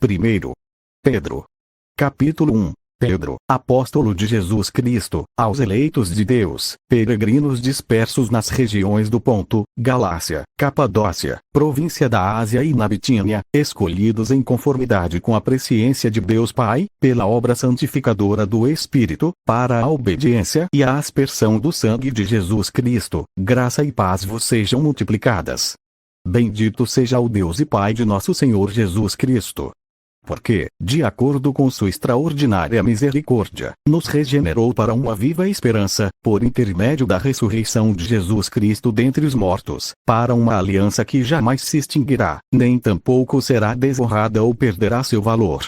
1 Pedro. Capítulo 1. Pedro, apóstolo de Jesus Cristo, aos eleitos de Deus, peregrinos dispersos nas regiões do Ponto, Galácia, Capadócia, província da Ásia e na Bitínia, escolhidos em conformidade com a presciência de Deus Pai, pela obra santificadora do Espírito, para a obediência e a aspersão do sangue de Jesus Cristo, graça e paz vos sejam multiplicadas. Bendito seja o Deus e Pai de nosso Senhor Jesus Cristo. Porque, de acordo com sua extraordinária misericórdia, nos regenerou para uma viva esperança, por intermédio da ressurreição de Jesus Cristo dentre os mortos, para uma aliança que jamais se extinguirá, nem tampouco será desonrada ou perderá seu valor.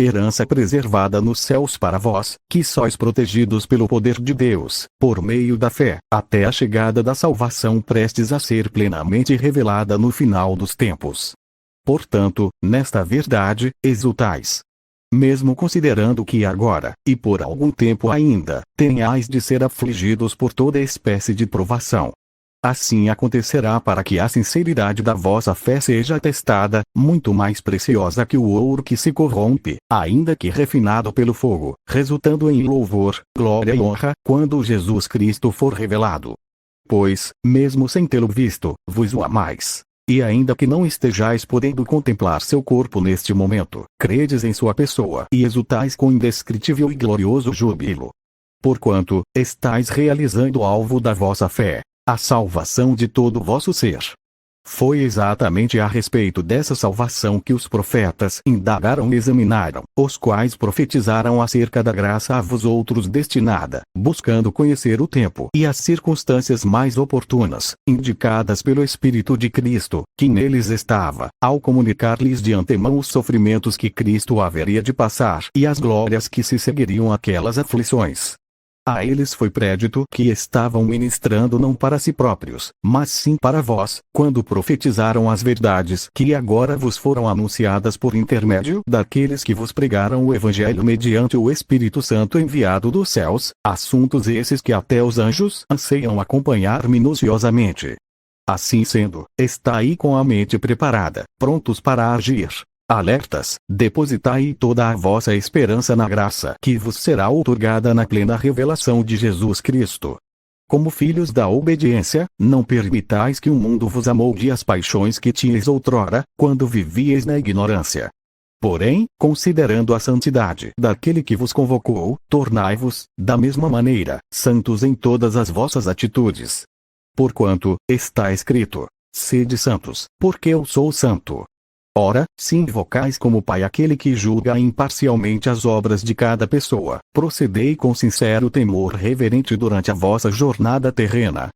Herança preservada nos céus para vós, que sois protegidos pelo poder de Deus, por meio da fé, até a chegada da salvação prestes a ser plenamente revelada no final dos tempos. Portanto, nesta verdade, exultais. Mesmo considerando que agora, e por algum tempo ainda, tenhais de ser afligidos por toda espécie de provação. Assim acontecerá para que a sinceridade da vossa fé seja atestada, muito mais preciosa que o ouro que se corrompe, ainda que refinado pelo fogo, resultando em louvor, glória e honra, quando Jesus Cristo for revelado. Pois, mesmo sem tê-lo visto, vos o amais. E ainda que não estejais podendo contemplar seu corpo neste momento, credes em sua pessoa e exultais com indescritível e glorioso júbilo. Porquanto, estáis realizando o alvo da vossa fé, a salvação de todo o vosso ser. Foi exatamente a respeito dessa salvação que os profetas indagaram e examinaram, os quais profetizaram acerca da graça a vós outros destinada, buscando conhecer o tempo e as circunstâncias mais oportunas, indicadas pelo Espírito de Cristo, que neles estava, ao comunicar-lhes de antemão os sofrimentos que Cristo haveria de passar e as glórias que se seguiriam àquelas aflições. A eles foi prédito que estavam ministrando não para si próprios, mas sim para vós, quando profetizaram as verdades que agora vos foram anunciadas por intermédio daqueles que vos pregaram o Evangelho mediante o Espírito Santo enviado dos céus, assuntos esses que até os anjos anseiam acompanhar minuciosamente. Assim sendo, estai com a mente preparada, prontos para agir. Alertas, depositai toda a vossa esperança na graça que vos será outorgada na plena revelação de Jesus Cristo. Como filhos da obediência, não permitais que o mundo vos amolde as paixões que tinhais outrora, quando vivíeis na ignorância. Porém, considerando a santidade daquele que vos convocou, tornai-vos, da mesma maneira, santos em todas as vossas atitudes. Porquanto, está escrito: sede santos, porque eu sou santo. Ora, se invocais como Pai aquele que julga imparcialmente as obras de cada pessoa, procedei com sincero temor reverente durante a vossa jornada terrena.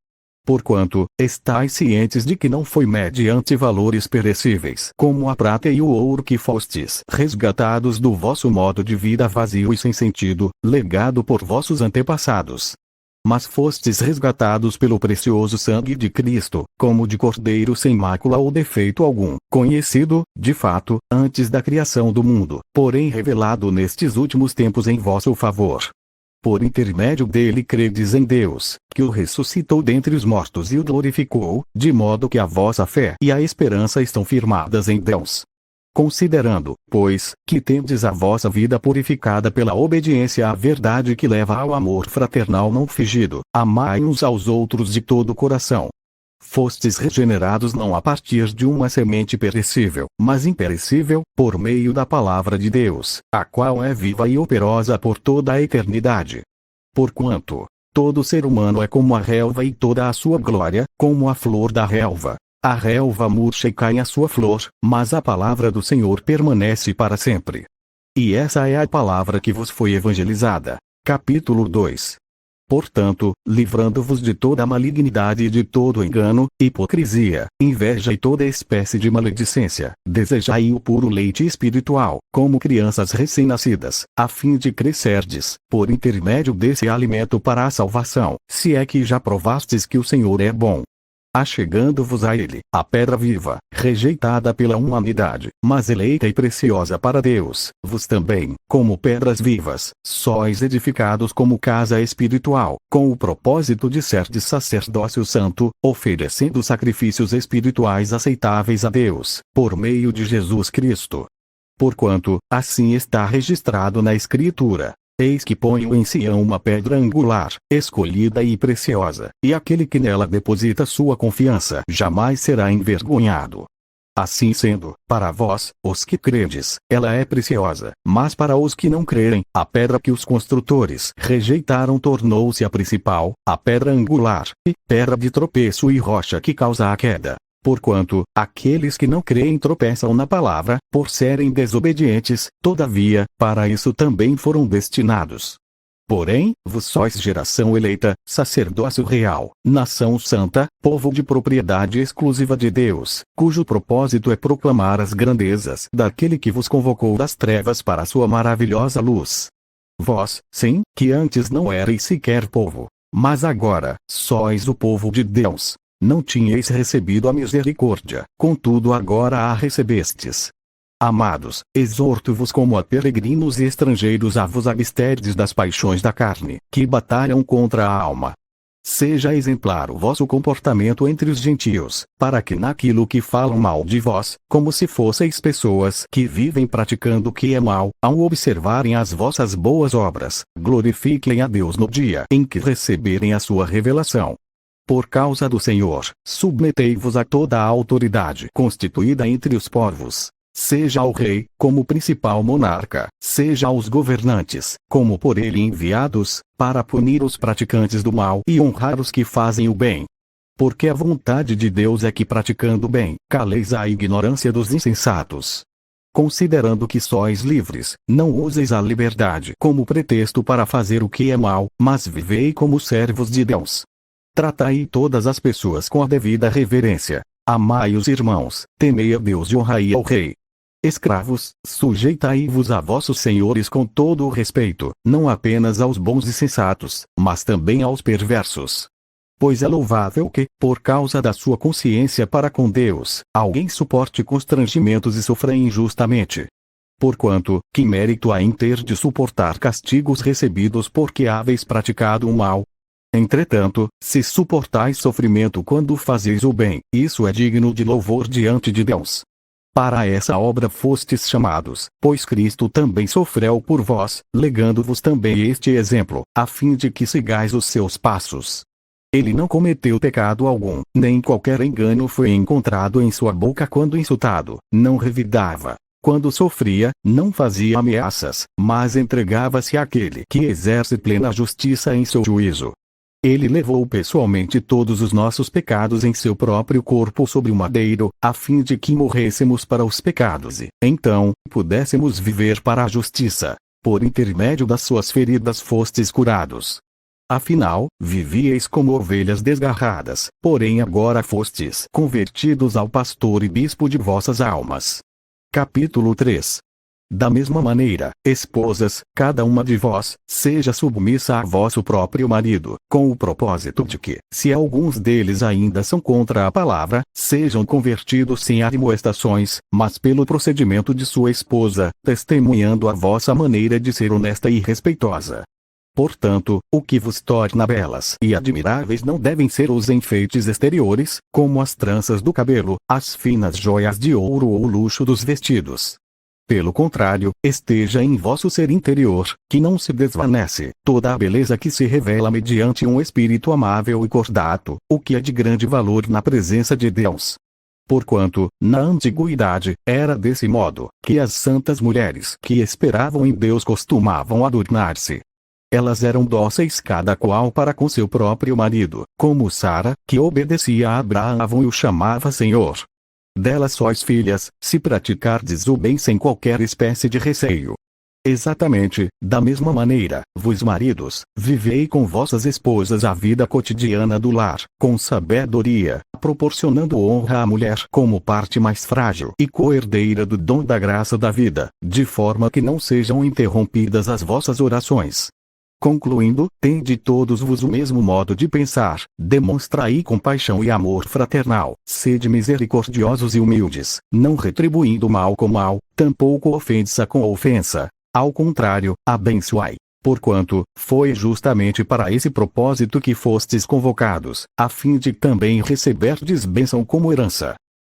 Porquanto, estais cientes de que não foi mediante valores perecíveis, como a prata e o ouro que fostes resgatados do vosso modo de vida vazio e sem sentido, legado por vossos antepassados. Mas fostes resgatados pelo precioso sangue de Cristo, como de cordeiro sem mácula ou defeito algum, conhecido, de fato, antes da criação do mundo, porém revelado nestes últimos tempos em vosso favor. Por intermédio dele credes em Deus, que o ressuscitou dentre os mortos e o glorificou, de modo que a vossa fé e a esperança estão firmadas em Deus. Considerando, pois, que tendes a vossa vida purificada pela obediência à verdade que leva ao amor fraternal não fingido, amai uns aos outros de todo o coração. Fostes regenerados não a partir de uma semente perecível, mas imperecível, por meio da palavra de Deus, a qual é viva e operosa por toda a eternidade. Porquanto, todo ser humano é como a relva e toda a sua glória, como a flor da relva. A relva murcha e cai a sua flor, mas a palavra do Senhor permanece para sempre. E essa é a palavra que vos foi evangelizada. Capítulo 2. Portanto, livrando-vos de toda a malignidade e de todo engano, hipocrisia, inveja e toda espécie de maledicência, desejai o puro leite espiritual, como crianças recém-nascidas, a fim de crescerdes, por intermédio desse alimento para a salvação, se é que já provastes que o Senhor é bom. Achegando-vos a ele, a pedra viva, rejeitada pela humanidade, mas eleita e preciosa para Deus, vos também, como pedras vivas, sois edificados como casa espiritual, com o propósito de serdes sacerdócio santo, oferecendo sacrifícios espirituais aceitáveis a Deus, por meio de Jesus Cristo. Porquanto, assim está registrado na Escritura: Eis que ponho em Sião uma pedra angular, escolhida e preciosa, e aquele que nela deposita sua confiança jamais será envergonhado. Assim sendo, para vós, os que credes, ela é preciosa, mas para os que não crerem, a pedra que os construtores rejeitaram tornou-se a principal, a pedra angular, e pedra de tropeço e rocha que causa a queda. Porquanto, aqueles que não creem tropeçam na palavra, por serem desobedientes, todavia, para isso também foram destinados. Porém, vós sois geração eleita, sacerdócio real, nação santa, povo de propriedade exclusiva de Deus, cujo propósito é proclamar as grandezas daquele que vos convocou das trevas para a sua maravilhosa luz. Vós, sim, que antes não erais sequer povo, mas agora sois o povo de Deus. Não tinhais recebido a misericórdia, contudo agora a recebestes. Amados, exorto-vos como a peregrinos e estrangeiros a vos absterdes das paixões da carne, que batalham contra a alma. Seja exemplar o vosso comportamento entre os gentios, para que naquilo que falam mal de vós, como se fosseis pessoas que vivem praticando o que é mal, ao observarem as vossas boas obras, glorifiquem a Deus no dia em que receberem a sua revelação. Por causa do Senhor, submetei-vos a toda a autoridade constituída entre os povos. Seja ao rei, como principal monarca, seja aos governantes, como por ele enviados, para punir os praticantes do mal e honrar os que fazem o bem. Porque a vontade de Deus é que praticando o bem, caleis a ignorância dos insensatos. Considerando que sois livres, não useis a liberdade como pretexto para fazer o que é mal, mas vivei como servos de Deus. Tratai todas as pessoas com a devida reverência. Amai os irmãos, temei a Deus e honrai ao rei. Escravos, sujeitai-vos a vossos senhores com todo o respeito, não apenas aos bons e sensatos, mas também aos perversos. Pois é louvável que, por causa da sua consciência para com Deus, alguém suporte constrangimentos e sofra injustamente. Porquanto, que mérito há em ter de suportar castigos recebidos porque haveis praticado o mal? Entretanto, se suportais sofrimento quando fazeis o bem, isso é digno de louvor diante de Deus. Para essa obra fostes chamados, pois Cristo também sofreu por vós, legando-vos também este exemplo, a fim de que sigais os seus passos. Ele não cometeu pecado algum, nem qualquer engano foi encontrado em sua boca quando insultado, não revidava. Quando sofria, não fazia ameaças, mas entregava-se àquele que exerce plena justiça em seu juízo. Ele levou pessoalmente todos os nossos pecados em seu próprio corpo sobre o madeiro, a fim de que morrêssemos para os pecados e, então, pudéssemos viver para a justiça. Por intermédio das suas feridas fostes curados. Afinal, vivíeis como ovelhas desgarradas, porém agora fostes convertidos ao pastor e bispo de vossas almas. Capítulo 3. Da mesma maneira, esposas, cada uma de vós, seja submissa a vosso próprio marido, com o propósito de que, se alguns deles ainda são contra a palavra, sejam convertidos sem admoestações, mas pelo procedimento de sua esposa, testemunhando a vossa maneira de ser honesta e respeitosa. Portanto, o que vos torna belas e admiráveis não devem ser os enfeites exteriores, como as tranças do cabelo, as finas joias de ouro ou o luxo dos vestidos. Pelo contrário, esteja em vosso ser interior, que não se desvanece, toda a beleza que se revela mediante um espírito amável e cordato, o que é de grande valor na presença de Deus. Porquanto, na antiguidade, era desse modo, que as santas mulheres que esperavam em Deus costumavam adornar-se. Elas eram dóceis cada qual para com seu próprio marido, como Sara, que obedecia a Abraão e o chamava Senhor. Delas sois filhas, se praticardes o bem sem qualquer espécie de receio. Exatamente, da mesma maneira, vós maridos, vivei com vossas esposas a vida cotidiana do lar, com sabedoria, proporcionando honra à mulher como parte mais frágil e co-herdeira do dom da graça da vida, de forma que não sejam interrompidas as vossas orações. Concluindo, tende todos vos o mesmo modo de pensar, demonstrai compaixão e amor fraternal, sede misericordiosos e humildes, não retribuindo mal com mal, tampouco ofensa com ofensa. Ao contrário, abençoai. Porquanto, foi justamente para esse propósito que fostes convocados, a fim de também receberdes bênção como herança.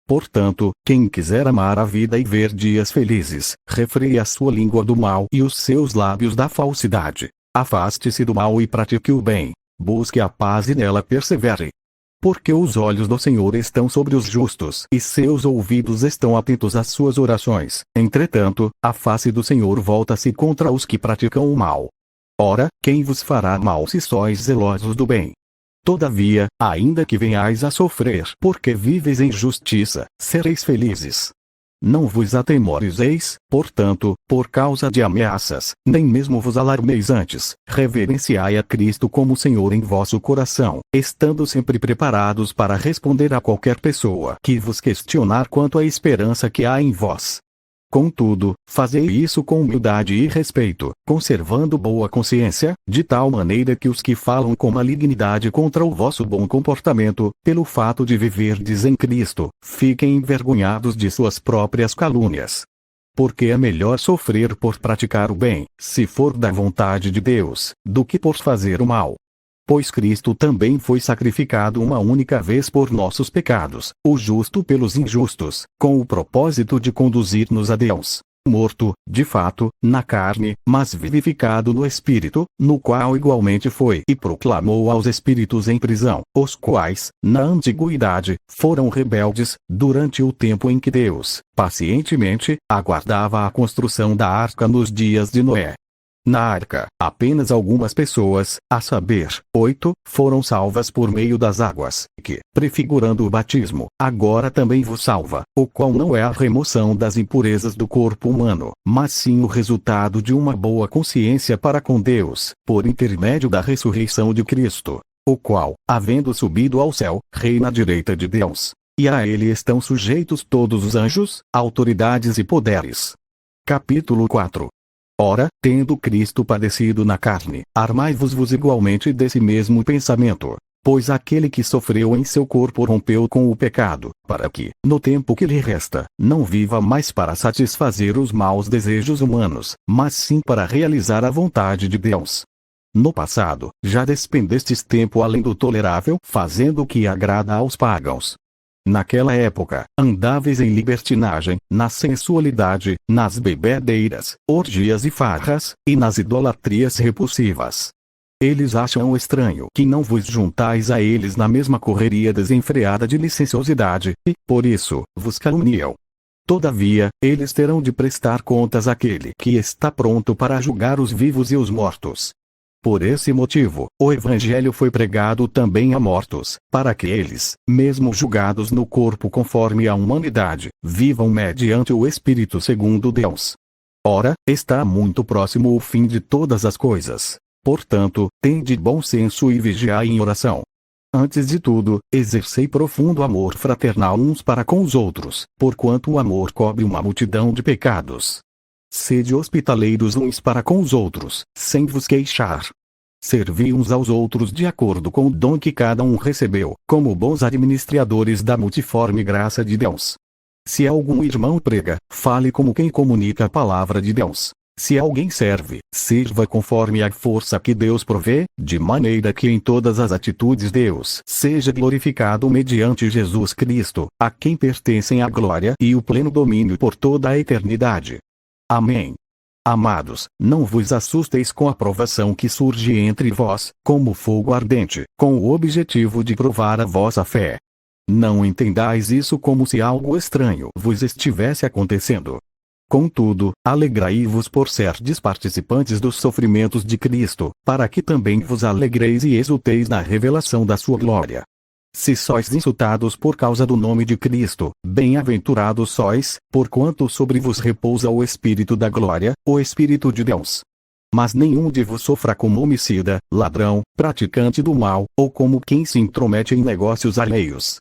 Portanto, quem quiser amar a vida e ver dias felizes, refreie a sua língua do mal e os seus lábios da falsidade. Afaste-se do mal e pratique o bem. Busque a paz e nela persevere. Porque os olhos do Senhor estão sobre os justos e seus ouvidos estão atentos às suas orações. Entretanto, a face do Senhor volta-se contra os que praticam o mal. Ora, quem vos fará mal se sois zelosos do bem? Todavia, ainda que venhais a sofrer porque viveis em justiça, sereis felizes. Não vos atemorizeis, portanto, por causa de ameaças, nem mesmo vos alarmeis antes. Reverenciai a Cristo como Senhor em vosso coração, estando sempre preparados para responder a qualquer pessoa que vos questionar quanto à esperança que há em vós. Contudo, fazei isso com humildade e respeito, conservando boa consciência, de tal maneira que os que falam com malignidade contra o vosso bom comportamento, pelo fato de viverdes em Cristo, fiquem envergonhados de suas próprias calúnias. Porque é melhor sofrer por praticar o bem, se for da vontade de Deus, do que por fazer o mal. Pois Cristo também foi sacrificado uma única vez por nossos pecados, o justo pelos injustos, com o propósito de conduzir-nos a Deus. Morto, de fato, na carne, mas vivificado no Espírito, no qual igualmente foi e proclamou aos espíritos em prisão, os quais, na antiguidade, foram rebeldes, durante o tempo em que Deus, pacientemente, aguardava a construção da arca nos dias de Noé. Na arca, apenas algumas pessoas, a saber, 8, foram salvas por meio das águas, que, prefigurando o batismo, agora também vos salva, o qual não é a remoção das impurezas do corpo humano, mas sim o resultado de uma boa consciência para com Deus, por intermédio da ressurreição de Cristo, o qual, havendo subido ao céu, reina à direita de Deus. E a ele estão sujeitos todos os anjos, autoridades e poderes. Capítulo 4. Ora, tendo Cristo padecido na carne, armai-vos igualmente desse mesmo pensamento. Pois aquele que sofreu em seu corpo rompeu com o pecado, para que, no tempo que lhe resta, não viva mais para satisfazer os maus desejos humanos, mas sim para realizar a vontade de Deus. No passado, já despendestes tempo além do tolerável, fazendo o que agrada aos pagãos. Naquela época, andáveis em libertinagem, na sensualidade, nas bebedeiras, orgias e farras, e nas idolatrias repulsivas. Eles acham estranho que não vos juntais a eles na mesma correria desenfreada de licenciosidade, e, por isso, vos caluniam. Todavia, eles terão de prestar contas àquele que está pronto para julgar os vivos e os mortos. Por esse motivo, o Evangelho foi pregado também a mortos, para que eles, mesmo julgados no corpo conforme a humanidade, vivam mediante o Espírito segundo Deus. Ora, está muito próximo o fim de todas as coisas. Portanto, tende bom senso e vigiai em oração. Antes de tudo, exercei profundo amor fraternal uns para com os outros, porquanto o amor cobre uma multidão de pecados. Sede hospitaleiros uns para com os outros, sem vos queixar. Servi uns aos outros de acordo com o dom que cada um recebeu, como bons administradores da multiforme graça de Deus. Se algum irmão prega, fale como quem comunica a palavra de Deus. Se alguém serve, sirva conforme a força que Deus provê, de maneira que em todas as atitudes Deus seja glorificado mediante Jesus Cristo, a quem pertencem a glória e o pleno domínio por toda a eternidade. Amém. Amados, não vos assusteis com a provação que surge entre vós, como fogo ardente, com o objetivo de provar a vossa fé. Não entendais isso como se algo estranho vos estivesse acontecendo. Contudo, alegrai-vos por serdes participantes dos sofrimentos de Cristo, para que também vos alegreis e exulteis na revelação da sua glória. Se sois insultados por causa do nome de Cristo, bem-aventurados sois, porquanto sobre vos repousa o Espírito da glória, o Espírito de Deus. Mas nenhum de vos sofra como homicida, ladrão, praticante do mal, ou como quem se intromete em negócios alheios.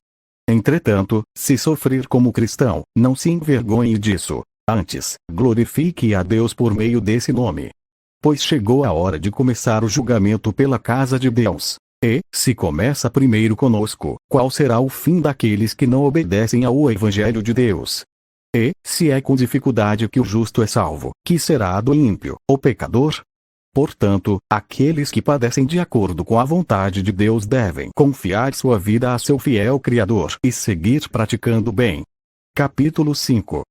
Entretanto, se sofrer como cristão, não se envergonhe disso. Antes, glorifique a Deus por meio desse nome. Pois chegou a hora de começar o julgamento pela casa de Deus. E, se começa primeiro conosco, qual será o fim daqueles que não obedecem ao Evangelho de Deus? E, se é com dificuldade que o justo é salvo, que será do ímpio, o pecador? Portanto, aqueles que padecem de acordo com a vontade de Deus devem confiar sua vida a seu fiel Criador e seguir praticando o bem. Capítulo 5.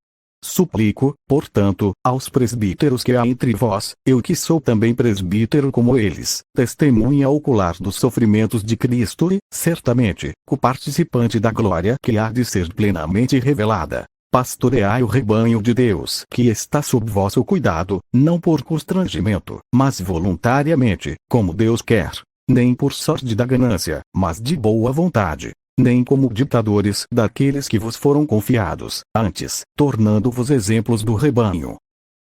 Suplico, portanto, aos presbíteros que há entre vós, eu que sou também presbítero como eles, testemunha ocular dos sofrimentos de Cristo e, certamente, co-participante da glória que há de ser plenamente revelada. Pastoreai o rebanho de Deus que está sob vosso cuidado, não por constrangimento, mas voluntariamente, como Deus quer. Nem por sorte da ganância, mas de boa vontade. Nem como ditadores daqueles que vos foram confiados, antes, tornando-vos exemplos do rebanho.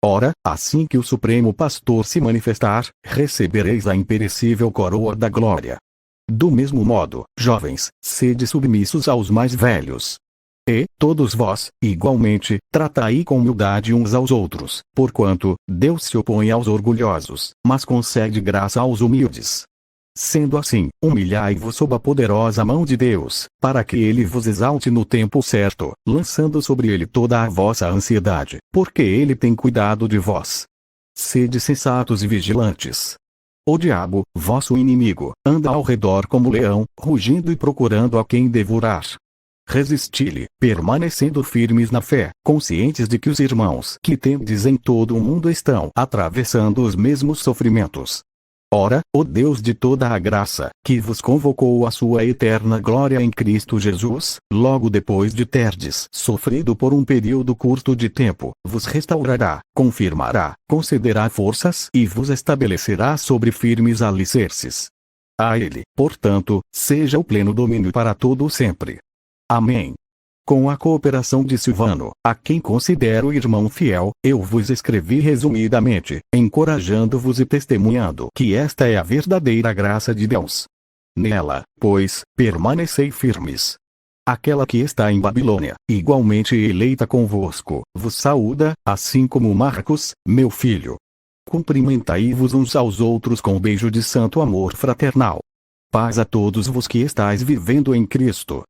Ora, assim que o Supremo Pastor se manifestar, recebereis a imperecível coroa da glória. Do mesmo modo, jovens, sede submissos aos mais velhos. E, todos vós, igualmente, tratai com humildade uns aos outros, porquanto, Deus se opõe aos orgulhosos, mas concede graça aos humildes. Sendo assim, humilhai-vos sob a poderosa mão de Deus, para que ele vos exalte no tempo certo, lançando sobre ele toda a vossa ansiedade, porque ele tem cuidado de vós. Sede sensatos e vigilantes. O diabo, vosso inimigo, anda ao redor como leão, rugindo e procurando a quem devorar. Resisti-lhe, permanecendo firmes na fé, conscientes de que os irmãos que tendes em todo o mundo estão atravessando os mesmos sofrimentos. Ora, o Deus de toda a graça, que vos convocou à sua eterna glória em Cristo Jesus, logo depois de terdes sofrido por um período curto de tempo, vos restaurará, confirmará, concederá forças e vos estabelecerá sobre firmes alicerces. A ele, portanto, seja o pleno domínio para todo o sempre. Amém. Com a cooperação de Silvano, a quem considero irmão fiel, eu vos escrevi resumidamente, encorajando-vos e testemunhando que esta é a verdadeira graça de Deus. Nela, pois, permanecei firmes. Aquela que está em Babilônia, igualmente eleita convosco, vos saúda, assim como Marcos, meu filho. Cumprimentai-vos uns aos outros com um beijo de santo amor fraternal. Paz a todos vos que estáis vivendo em Cristo,